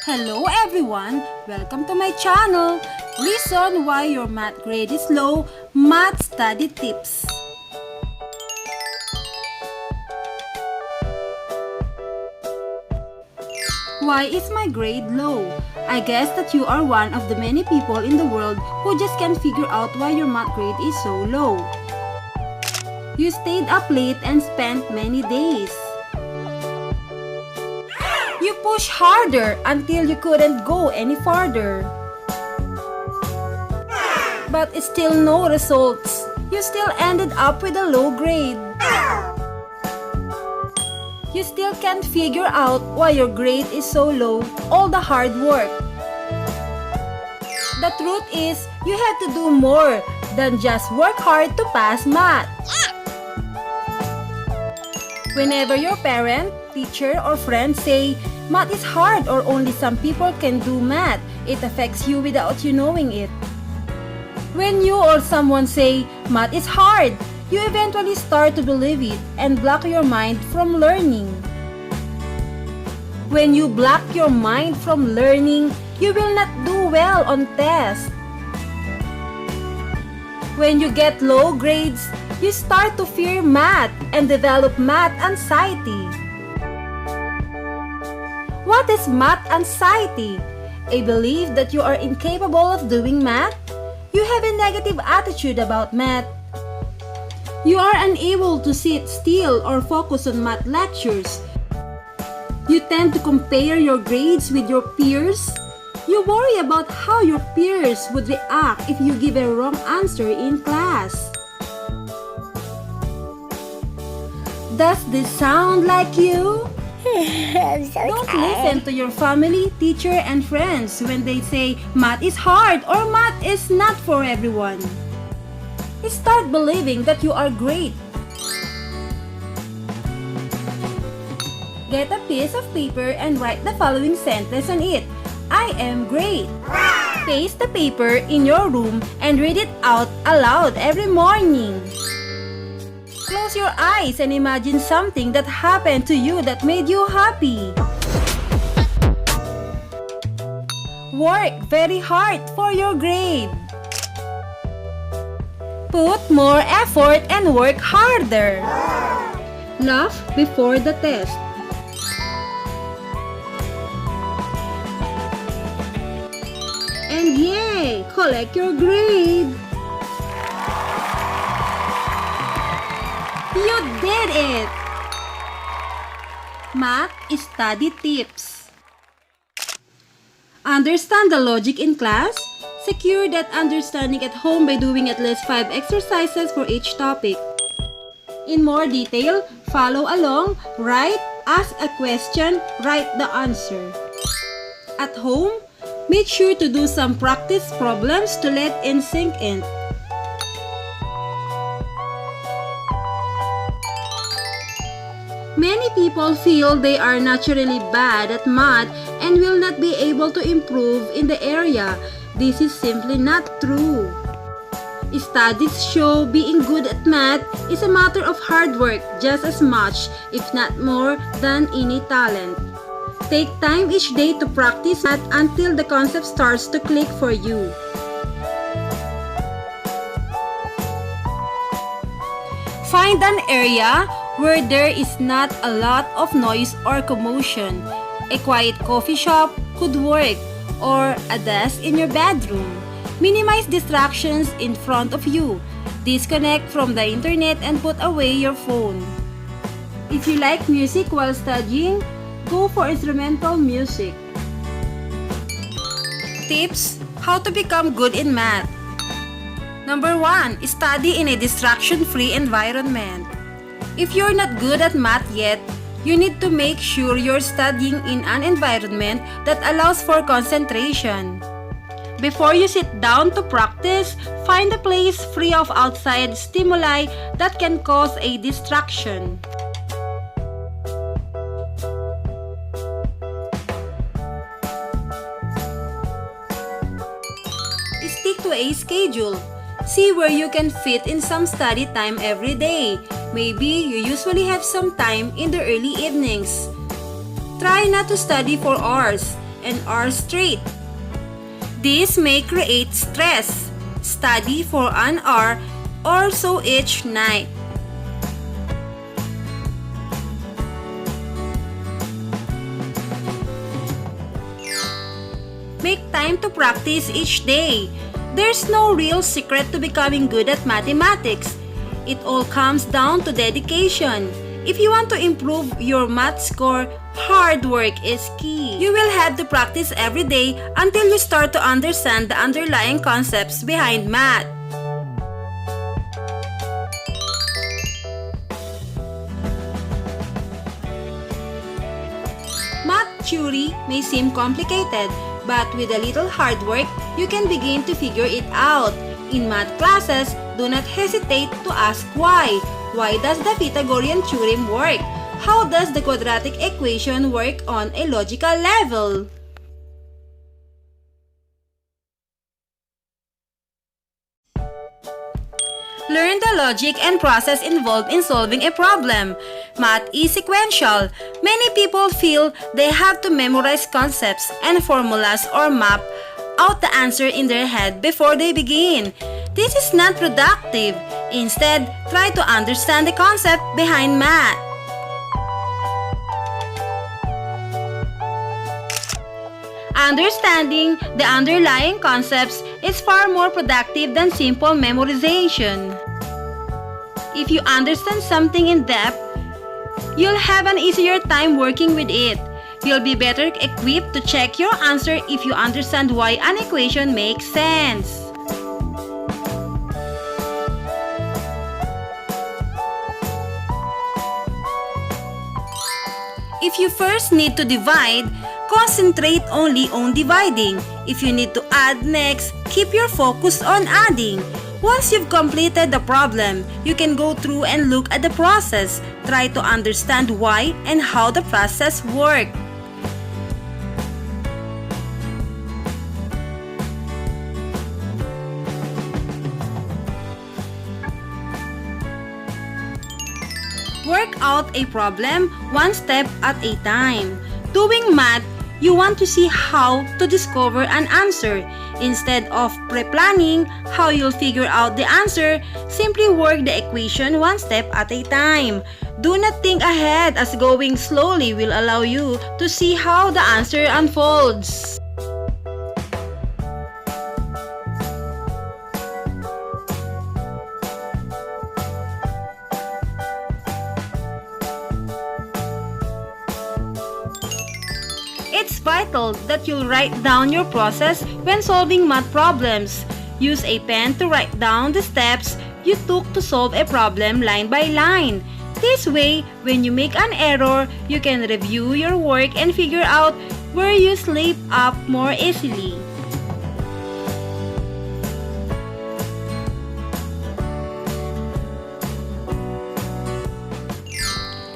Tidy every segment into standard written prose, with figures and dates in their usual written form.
Hello everyone! Welcome to my channel! Reason why your math grade is low, math study tips. Why is my grade low? I guess that you are one of the many people in the world who just can't figure out why your math grade is so low. You stayed up late and spent many days. You push harder until you couldn't go any farther. But still no results. You still ended up with a low grade. You still can't figure out why your grade is so low, all the hard work. The truth is, you have to do more than just work hard to pass math. Whenever your parent, teacher, or friend say, math is hard or only some people can do math, it affects you without you knowing it. When you or someone say, math is hard, you eventually start to believe it and block your mind from learning. When you block your mind from learning, you will not do well on tests. When you get low grades, you start to fear math and develop math anxiety. What is math anxiety? A belief that you are incapable of doing math? You have a negative attitude about math. You are unable to sit still or focus on math lectures. You tend to compare your grades with your peers. You worry about how your peers would react if you give a wrong answer in class. Does this sound like you? I'm so Don't tired. listen to your family, teacher, and friends when they say math is hard or math is not for everyone. Start believing that you are great. Get a piece of paper and write the following sentence on it. I am great. Paste the paper in your room and read it out aloud every morning. Close your eyes and imagine something that happened to you that made you happy. Work very hard for your grade. Put more effort and work harder. Laugh before the test. And yay! Collect your grade. You did it! Math study tips. Understand the logic in class. Secure that understanding at home by doing at least 5 exercises for each topic. In more detail, follow along, write, ask a question, write the answer. At home, make sure to do some practice problems to let in sink in. Many people feel they are naturally bad at math and will not be able to improve in the area. This is simply not true. Studies show being good at math is a matter of hard work just as much, if not more, than any talent. Take time each day to practice math until the concept starts to click for you. Find an area where there is not a lot of noise or commotion. A quiet coffee shop could work, or a desk in your bedroom. Minimize distractions in front of you. Disconnect from the internet and put away your phone. If you like music while studying, go for instrumental music. Tips: how to become good in math. Number 1. Study in a distraction-free environment. If you're not good at math yet, you need to make sure you're studying in an environment that allows for concentration. Before you sit down to practice, find a place free of outside stimuli that can cause a distraction. Stick to a schedule. See where you can fit in some study time every day. Maybe you usually have some time in the early evenings. Try not to study for hours and hours straight. This may create stress. Study for an hour or so each night. Make time to practice each day. There's no real secret to becoming good at mathematics. It all comes down to dedication. If you want to improve your math score, hard work is key. You will have to practice every day until you start to understand the underlying concepts behind math. Math theory may seem complicated, but with a little hard work, you can begin to figure it out. In math classes, do not hesitate to ask why. Why does the Pythagorean theorem work? How does the quadratic equation work on a logical level? Learn the logic and process involved in solving a problem. Math is sequential. Many people feel they have to memorize concepts and formulas or map out the answer in their head before they begin. This is not productive. Instead, try to understand the concept behind math. Understanding the underlying concepts is far more productive than simple memorization. If you understand something in depth, you'll have an easier time working with it. You'll be better equipped to check your answer if you understand why an equation makes sense. If you first need to divide, concentrate only on dividing. If you need to add next, keep your focus on adding. Once you've completed the problem, you can go through and look at the process. Try to understand why and how the process works. Work out a problem one step at a time. Doing math, you want to see how to discover an answer. Instead of pre-planning how you'll figure out the answer, simply work the equation one step at a time. Do not think ahead, as going slowly will allow you to see how the answer unfolds. It's vital that you write down your process when solving math problems. Use a pen to write down the steps you took to solve a problem line by line. This way, when you make an error, you can review your work and figure out where you slip up more easily.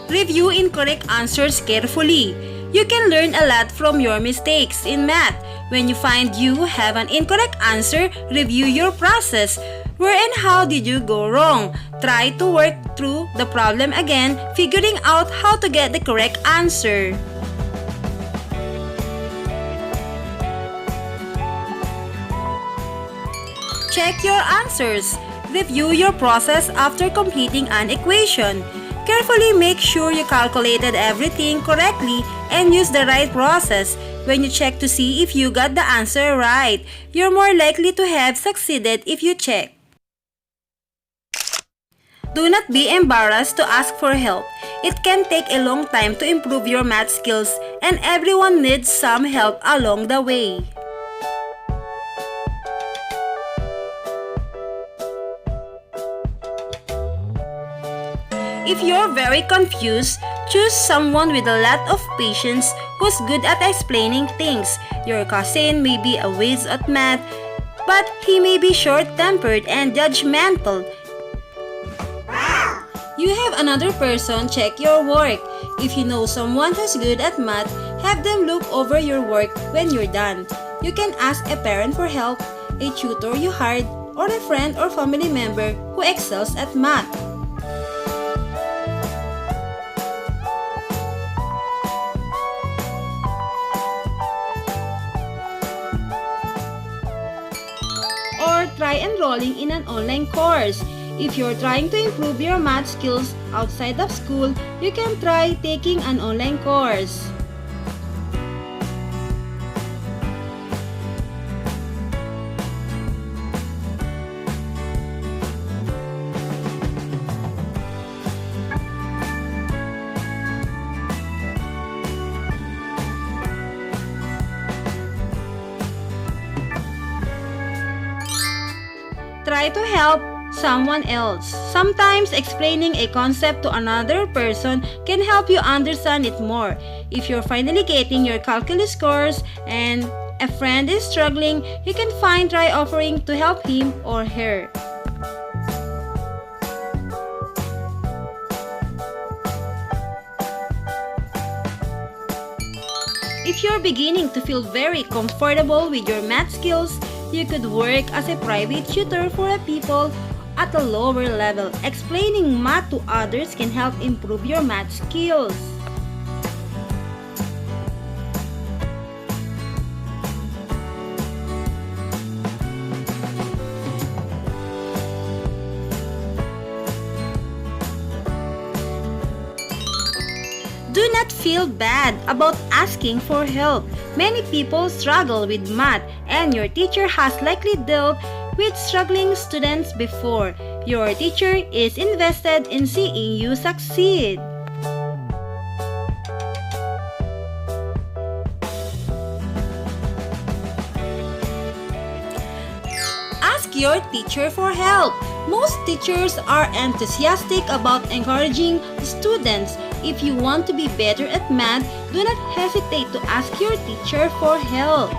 Review incorrect answers carefully. You can learn a lot from your mistakes in math. When you find you have an incorrect answer, review your process. Where and how did you go wrong? Try to work through the problem again, figuring out how to get the correct answer. Check your answers. Review your process after completing an equation. Carefully make sure you calculated everything correctly and use the right process. When you check to see if you got the answer right, you're more likely to have succeeded if you check. Do not be embarrassed to ask for help. It can take a long time to improve your math skills, and everyone needs some help along the way. If you're very confused, choose someone with a lot of patience who's good at explaining things. Your cousin may be a whiz at math, but he may be short-tempered and judgmental. You have another person check your work. If you know someone who's good at math, have them look over your work when you're done. You can ask a parent for help, a tutor you hired, or a friend or family member who excels at math. Or try enrolling in an online course. If you're trying to improve your math skills outside of school, you can try taking an online course. Try to help someone else. Sometimes explaining a concept to another person can help you understand it more. If you're finally getting your calculus scores and a friend is struggling, you can try offering to help him or her. If you're beginning to feel very comfortable with your math skills, you could work as a private tutor for people at a lower level. Explaining math to others can help improve your math skills. Do not feel bad about asking for help. Many people struggle with math, and your teacher has likely dealt with struggling students before. Your teacher is invested in seeing you succeed. Ask your teacher for help. Most teachers are enthusiastic about encouraging students. If you want to be better at math, do not hesitate to ask your teacher for help.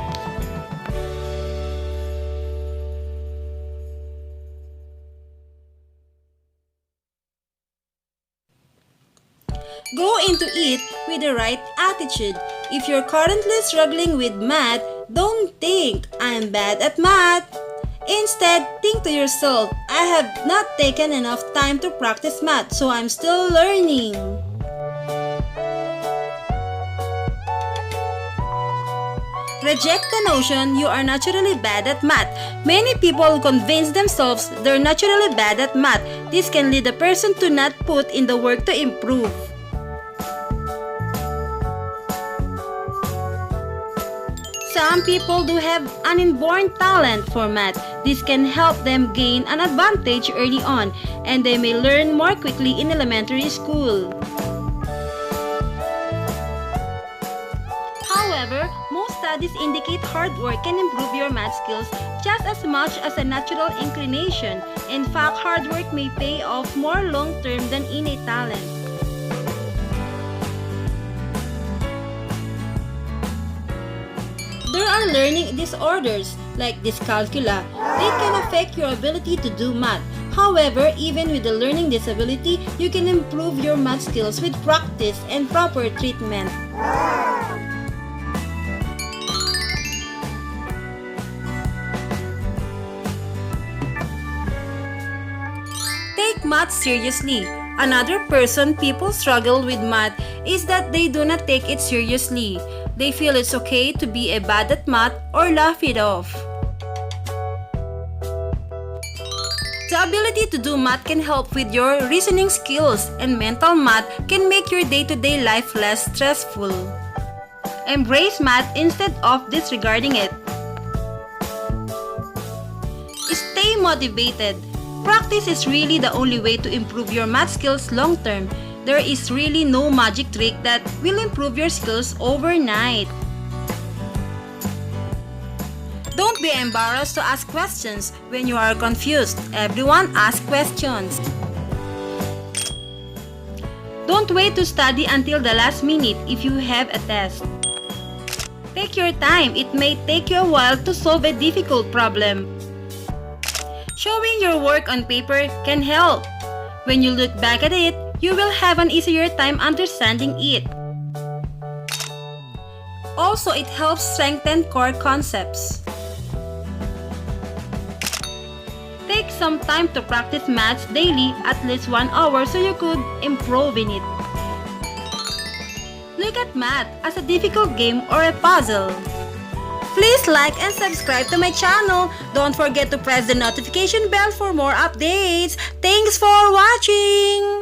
Go into it with the right attitude. If you're currently struggling with math, don't think, "I'm bad at math." Instead, think to yourself, "I have not taken enough time to practice math, so I'm still learning." Reject the notion you are naturally bad at math. Many people convince themselves they're naturally bad at math. This can lead a person to not put in the work to improve. Some people do have an inborn talent for math. This can help them gain an advantage early on, and they may learn more quickly in elementary school. However, most studies indicate hard work can improve your math skills just as much as a natural inclination. In fact, hard work may pay off more long-term than innate talent. There are learning disorders like dyscalculia. They can affect your ability to do math. However, even with a learning disability, you can improve your math skills with practice and proper treatment. Take math seriously. Another person people struggle with math is that they do not take it seriously. They feel it's okay to be a bad at math or laugh it off. The ability to do math can help with your reasoning skills, and mental math can make your day-to-day life less stressful. Embrace math instead of disregarding it. Stay motivated. Practice is really the only way to improve your math skills long-term. There is really no magic trick that will improve your skills overnight. Don't be embarrassed to ask questions when you are confused. Everyone asks questions. Don't wait to study until the last minute if you have a test. Take your time. It may take you a while to solve a difficult problem. Showing your work on paper can help. When you look back at it, you will have an easier time understanding it. Also, it helps strengthen core concepts. Take some time to practice maths daily, at least 1 hour, so you could improve in it. Look at math as a difficult game or a puzzle. Please like and subscribe to my channel. Don't forget to press the notification bell for more updates. Thanks for watching!